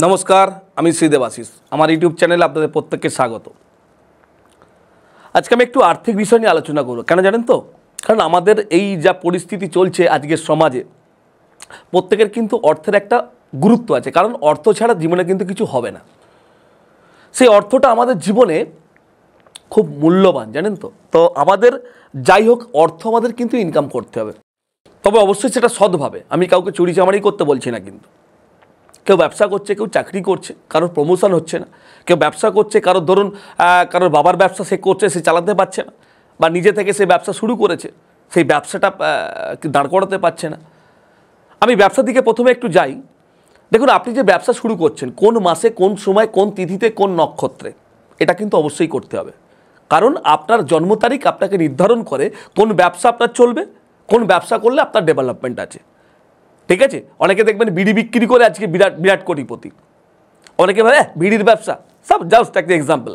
নমস্কার, আমি শ্রী দেবাশিস। আমার ইউটিউব চ্যানেলে আপনাদের প্রত্যেককে স্বাগত। আজকে আমি একটু আর্থিক বিষয় নিয়ে আলোচনা করব। কেন জানেন তো? কারণ আমাদের এই যা পরিস্থিতি চলছে আজকের সমাজে, প্রত্যেকের কিন্তু অর্থের একটা গুরুত্ব আছে। কারণ অর্থ ছাড়া জীবনে কিন্তু কিছু হবে না। সেই অর্থটা আমাদের জীবনে খুব মূল্যবান, জানেন তো? তো আমাদের যাই হোক, অর্থ আমাদের কিন্তু ইনকাম করতে হবে, তবে অবশ্যই সেটা সৎভাবে। আমি কাউকে চুরি চামারি করতে বলছি না। কিন্তু কেউ ব্যবসা করছে, কেউ চাকরি করছে, কারোর প্রমোশন হচ্ছে না, কেউ ব্যবসা করছে, কারোর ধরুন কারোর বাবার ব্যবসা সে করছে, সে চালাতে পারছে না, বা নিজে থেকে সে ব্যবসা শুরু করেছে, সেই ব্যবসাটা দাঁড় করাতে পারছে না। আমি ব্যবসা দিকে প্রথমে একটু যাই। দেখুন, আপনি যে ব্যবসা শুরু করছেন, কোন মাসে, কোন সময়, কোন তিথিতে, কোন নক্ষত্রে, এটা কিন্তু অবশ্যই করতে হবে। কারণ আপনার জন্ম তারিখ আপনাকে নির্ধারণ করে কোন ব্যবসা আপনার চলবে, কোন ব্যবসা করলে আপনার ডেভেলপমেন্ট আছে। ঠিক আছে? অনেকে দেখবেন বিড়ি বিক্রি করে আজকে বিরাট বিরাট কোটিপতি, অনেকে ভাবে বিড়ির ব্যবসা, সব জাস্ট একটা এক্সাম্পল।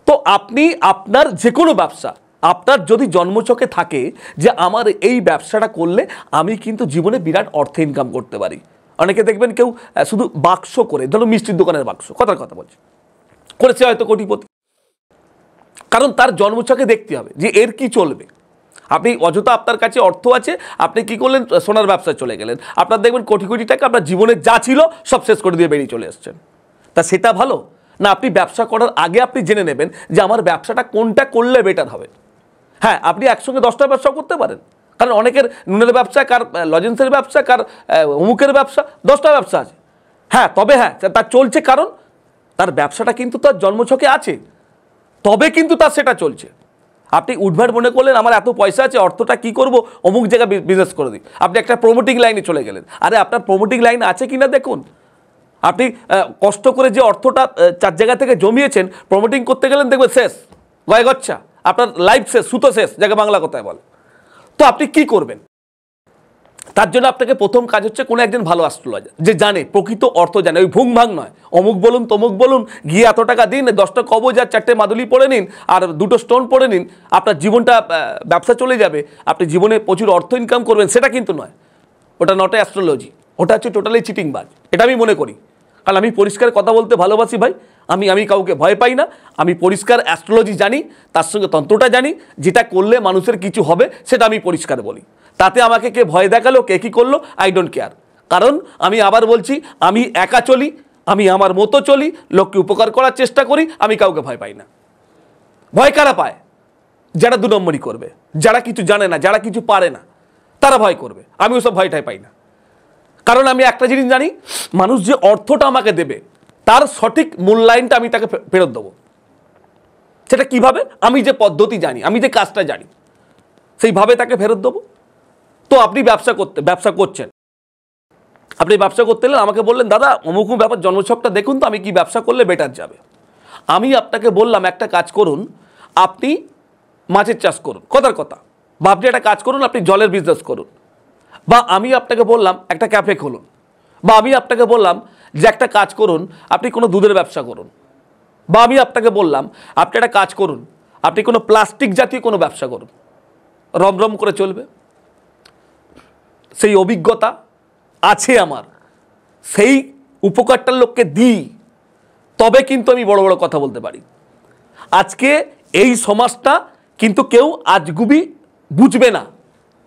তো আপনি আপনার যে কোনো ব্যবসা, আপনার যদি জন্মছকে থাকে যে আমার এই ব্যবসাটা করলে আমি কিন্তু জীবনে বিরাট অর্থ ইনকাম করতে পারি। অনেকে দেখবেন কেউ শুধু বাক্স করে, ধরুন মিষ্টির দোকানের বাক্স, কথার কথা বলছে, করেছে হয়তো কোটিপতি। কারণ তার জন্মছকে দেখতে হবে যে এর কি চলবে। আপনি অযথা আপনার কাছে অর্থ আছে, আপনি কি করলেন, সোনার ব্যবসায় চলে গেলেন, আপনার দেখবেন কোটি কোটি টাকা আপনার জীবনে যা ছিল সব শেষ করে দিয়ে বেরিয়ে চলে এসছেন। তা সেটা ভালো না? আপনি ব্যবসা করার আগে আপনি জেনে নেবেন যে আমার ব্যবসাটা কোনটা করলে বেটার হবে। হ্যাঁ, আপনি একসঙ্গে 10টা ব্যবসা করতে পারেন। কারণ অনেকের নুনের ব্যবসা, কার লজেন্সের ব্যবসা, কার অমুকের ব্যবসা, 10টা ব্যবসা আছে। হ্যাঁ, তবে হ্যাঁ, তার চলছে, কারণ তার ব্যবসাটা কিন্তু তার জন্মছকে আছে, তবে কিন্তু তার সেটা চলছে। আপনি উদ্ভাট মনে করলেন আমার এত পয়সা আছে, অর্থটা কি করব, অমুক জায়গায় বিজনেস করে দিই, আপনি একটা প্রমোটিং লাইনে চলে গেলেন। আরে আপনার প্রমোটিং লাইন আছে কিনা দেখুন। আপনি কষ্ট করে যে অর্থটা 4 জায়গা থেকে জমিয়েছেন, প্রমোটিং করতে গেলেন, দেখবেন শেষ, গয়ে গচ্ছা, আপনার লাইফ শেষ, সুতো শেষ, যাকে বাংলা কথায় বলে। তো আপনি কি করবেন? তার জন্য আপনাকে প্রথম কাজ হচ্ছে কোনো একজন ভালো অ্যাস্ট্রোলজার যে জানে, প্রকৃত অর্থ জানে, ওই ভুং ভাং নয়, অমুক বলুন তমুক বলুন, গিয়ে এত টাকা দিন, 10টা কবজ আর 4টে মাদুলি পড়ে নিন আর 2টো স্টোন পড়ে নিন, আপনার জীবনটা ব্যবসা চলে যাবে, আপনি জীবনে প্রচুর অর্থ ইনকাম করবেন, সেটা কিন্তু নয়। ওটা নট অ্যাস্ট্রোলজি, ওটা হচ্ছে টোটালি চিটিংবাজ। এটা আমি মনে করি, কারণ আমি পরিষ্কার কথা বলতে ভালোবাসি ভাই। আমি কাউকে ভয় পাই না। আমি পরিষ্কার অ্যাস্ট্রোলজি জানি, তার সঙ্গে তন্ত্রটা জানি, যেটা করলে মানুষের কিছু হবে সেটা আমি পরিষ্কার বলি। তাতে আমাকে কে ভয় দেখালো, কে কী করলো, আই ডোন্ট কেয়ার। কারণ আমি আবার বলছি, আমি একা চলি, আমি আমার মতো চলি, লোককে উপকার করার চেষ্টা করি, আমি কাউকে ভয় পাই না। ভয় কারা পায়? যারা 2 নম্বরই করবে, যারা কিছু জানে না, যারা কিছু পারে না, তারা ভয় করবে। আমি ওসব ভয়টাই পাই না। কারণ আমি একটা জিনিস জানি, মানুষ যে অর্থটা আমাকে দেবে তার সঠিক মূল্যায়নটা আমি তাকে ফেরত দেবো। সেটা কিভাবে? আমি যে পদ্ধতি জানি, আমি যে কাজটা জানি, সেইভাবে তাকে ফেরত দেবো। তো আপনি ব্যবসা করছেন, আপনি ব্যবসা করতে এলেন, আমাকে বললেন দাদা অমুক ব্যাপার জন্মছকটা দেখুন তো, আমি কি ব্যবসা করলে বেটার যাবে। আমি আপনাকে বললাম একটা কাজ করুন, আপনি মাছের চাষ করুন, কথার কথা, বা আপনি একটা কাজ করুন, আপনি জলের বিজনেস করুন, বা আমি আপনাকে বললাম একটা ক্যাফে খুলুন, বা আমি আপনাকে বললাম যে একটা কাজ করুন, আপনি কোনো দুধের ব্যবসা করুন, বা আমি আপনাকে বললাম আপনি একটা কাজ করুন, আপনি কোনো প্লাস্টিক জাতীয় কোনো ব্যবসা করুন, রমরম করে চলবে। সেই অভিজ্ঞতা আছে আমার, সেই উপকারটা লোককে দিই, তবে কিন্তু আমি বড় বড় কথা বলতে পারি। আজকে এই সমাজটা কিন্তু কেউ আজগুবি বুঝবে না,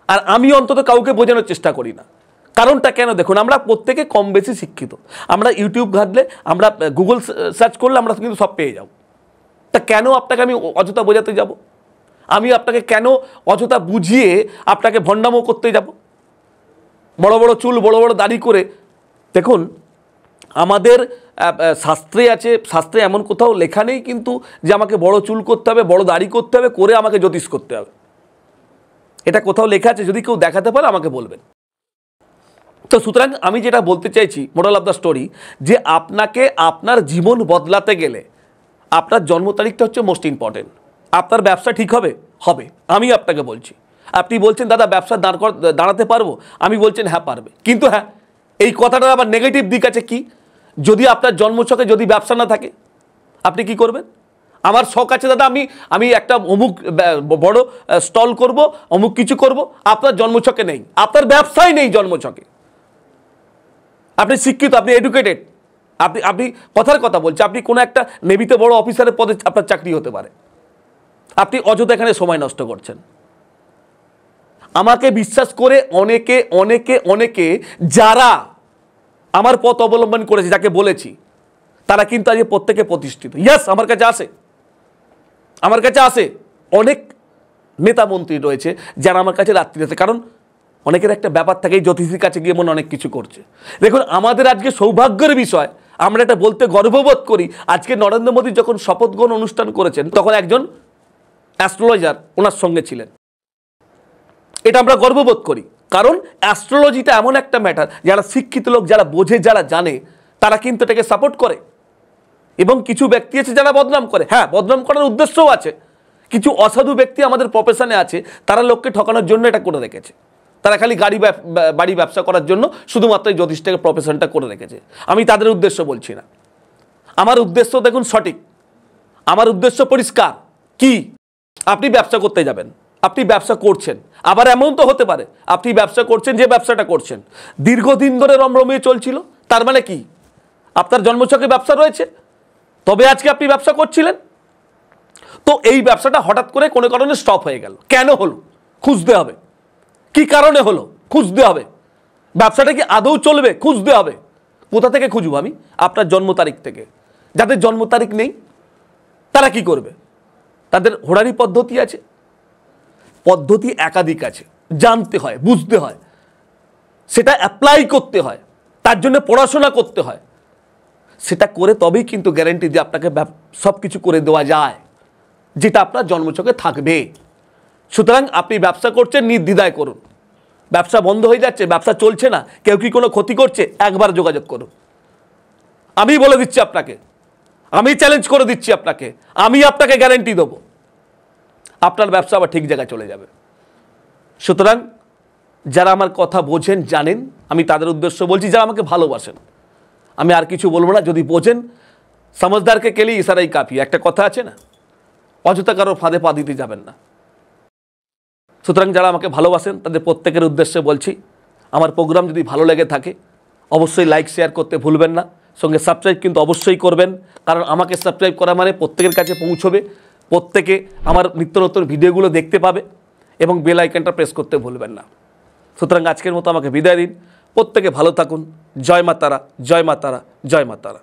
আর আমি অন্তত কাউকে বোঝানোর চেষ্টা করি না। কারণটা কেন দেখুন, আমরা প্রত্যেকে কম বেশি শিক্ষিত। আমরা ইউটিউব ঘাটলে, আমরা গুগল সার্চ করলে আমরা কিন্তু সব পেয়ে যাব। তা কেন আপনাকে আমি অযথা বোঝাতে যাব? আমি আপনাকে কেন অযথা বুঝিয়ে আপনাকে ভণ্ডামো করতে যাব? বড় বড় চুল, বড় বড় দাড়ি করে, দেখুন আমাদের শাস্ত্রে আছে, শাস্ত্রে এমন কোথাও লেখা নেই কিন্তু যে আমাকে বড় চুল করতে হবে, বড় দাড়ি করতে হবে, করে আমাকে জ্যোতিষ করতে হবে। এটা কোথাও লেখা আছে? যদি কেউ দেখাতে পারে আমাকে বলবেন। তো সুতরাং আমি যেটা বলতে চাইছি, মোরাল অফ দ্য স্টোরি, যে আপনাকে আপনার জীবন বদলাতে গেলে আপনার জন্ম তারিখটা হচ্ছে মোস্ট ইম্পর্টেন্ট। আপনার ব্যবসা ঠিক হবে, হবে, আমি আপনাকে বলছি। আপনি বলছেন দাদা ব্যবসা দাঁড়াতে পারবো, আমি বলছেন হ্যাঁ পারবে। কিন্তু হ্যাঁ, এই কথাটার আবার নেগেটিভ দিক আছে। কি? যদি আপনার জন্মছকে যদি ব্যবসা না থাকে, আপনি কি করবেন? আমার শখ আছে দাদা, আমি একটা অমুক বড় স্টল করব, অমুক কিছু করব, আপনার জন্মছকে নেই, আপনার ব্যবসাই নেই জন্মছকে। আপনি শিক্ষিত, আপনি এডুকেটেড, আপনি আপনি কথার কথা বলছি, আপনি কোনো একটা নেভিতে বড় অফিসারের পদে আপনার চাকরি হতে পারে, আপনি অযথা এখানে সময় নষ্ট করছেন। আমাকে বিশ্বাস করে অনেকে অনেকে অনেকে যারা আমার পথ অবলম্বন করেছে, যাকে বলেছি, তারা কিন্তু আজকে প্রত্যেকে প্রতিষ্ঠিত। ইয়াস, আমার কাছে আসে অনেক নেতা মন্ত্রী রয়েছে যারা আমার কাছে রাত্রিতে, কারণ অনেকের একটা ব্যাপার থাকে এই জ্যোতিষীর কাছে গিয়ে মনে অনেক কিছু করছে। দেখুন, আমাদের আজকে সৌভাগ্যের বিষয়, আমরা এটা বলতে গর্ববোধ করি, আজকে নরেন্দ্র মোদী যখন শপথ গ্রহণ অনুষ্ঠান করেছেন তখন একজন অ্যাস্ট্রোলজার ওনার সঙ্গে ছিলেন। এটা আমরা গর্ববোধ করি, কারণ অ্যাস্ট্রোলজিটা এমন একটা ম্যাটার, যারা শিক্ষিত লোক, যারা বোঝে, যারা জানে, তারা কিন্তু এটাকে সাপোর্ট করে। এবং কিছু ব্যক্তি আছে যারা বদনাম করে, হ্যাঁ, বদনাম করার উদ্দেশ্যও আছে। কিছু অসাধু ব্যক্তি আমাদের প্রফেশনে আছে, তারা লোককে ঠকানোর জন্য এটা করে রেখেছে। তারা খালি বাড়ি ব্যবসা করার জন্য শুধুমাত্র এই জ্যোতিষটাকে প্রফেশনটা করে রেখেছে। আমি তাদের উদ্দেশ্য বলছি না, আমার উদ্দেশ্য দেখুন সঠিক, আমার উদ্দেশ্য পরিষ্কার। কি? আপনি ব্যবসা করতে যাবেন, আপনি ব্যবসা করছেন, আবার এমন তো হতে পারে আপনি ব্যবসা করছেন, যে ব্যবসাটা করছেন দীর্ঘদিন ধরে রমরমিয়ে চলছিল, তার মানে কি আপনার জন্মছকে ব্যবসা রয়েছে, তবে আজকে আপনি ব্যবসা করছিলেন। তো এই ব্যবসাটা হঠাৎ করে কোনো কারণে স্টপ হয়ে গেল, কেন হলো খুঁজতে হবে। কি কারণে হলো খুঁজতে হবে। ব্যবসাটা কি আদৌ চলবে খুঁজতে হবে। কোথা থেকে খুঁজবো আমি? আপনার জন্ম তারিখ থেকে। যাদের জন্ম তারিখ নেই তারা কি করবে? তাদের হোরারি পদ্ধতি আছে, পদ্ধতি একাধিক আছে, জানতে হয়, বুঝতে হয়, সেটা অ্যাপ্লাই করতে হয়, তার জন্য পড়াশোনা করতে হয়। সেটা করে তবেই কিন্তু গ্যারান্টি দিয়ে আপনাকে সব কিছু করে দেওয়া যায়, যেটা আপনার জন্মছকে থাকবে। সুতরাং আপনি ব্যবসা করছেন, নির্দ্বিধায় করুন। ব্যবসা বন্ধ হয়ে যাচ্ছে, ব্যবসা চলছে না, কেউ কি কোনো ক্ষতি করছে, একবার যোগাযোগ করুন। আমি বলে দিচ্ছি আপনাকে, আমি চ্যালেঞ্জ করে দিচ্ছি আপনাকে, আমি আপনাকে গ্যারান্টি দেবো আপনার ব্যবসা আবার ঠিক জায়গায় চলে যাবে। সুতরাং যারা আমার কথা বোঝেন, জানেন, আমি তাদের উদ্দেশ্য বলছি, যারা আমাকে ভালোবাসেন, আমি আর কিছু বলবো না। যদি বোঝেন, সমঝদারকে কেলি ইশারাই কাফি, একটা কথা আছে না, অযথা কারো ফাঁদে পা দিতে যাবেন না। সুতরাং যারা আমাকে ভালোবাসেন তাদের প্রত্যেকের উদ্দেশ্যে বলছি, আমার প্রোগ্রাম যদি ভালো লেগে থাকে অবশ্যই লাইক শেয়ার করতে ভুলবেন না, সঙ্গে সাবস্ক্রাইব কিন্তু অবশ্যই করবেন, কারণ আমাকে সাবস্ক্রাইব করা মানে প্রত্যেকের কাছে পৌঁছবে, প্রত্যেকে আমার নিত্য নতুন ভিডিওগুলো দেখতে পাবে, এবং বেল আইকনটা প্রেস করতে ভুলবেন না। সুতরাং আজকের মতো আমাকে বিদায় দিন, প্রত্যেকে ভালো থাকুন। জয় মা তারা, জয় মা তারা, জয় মা তারা।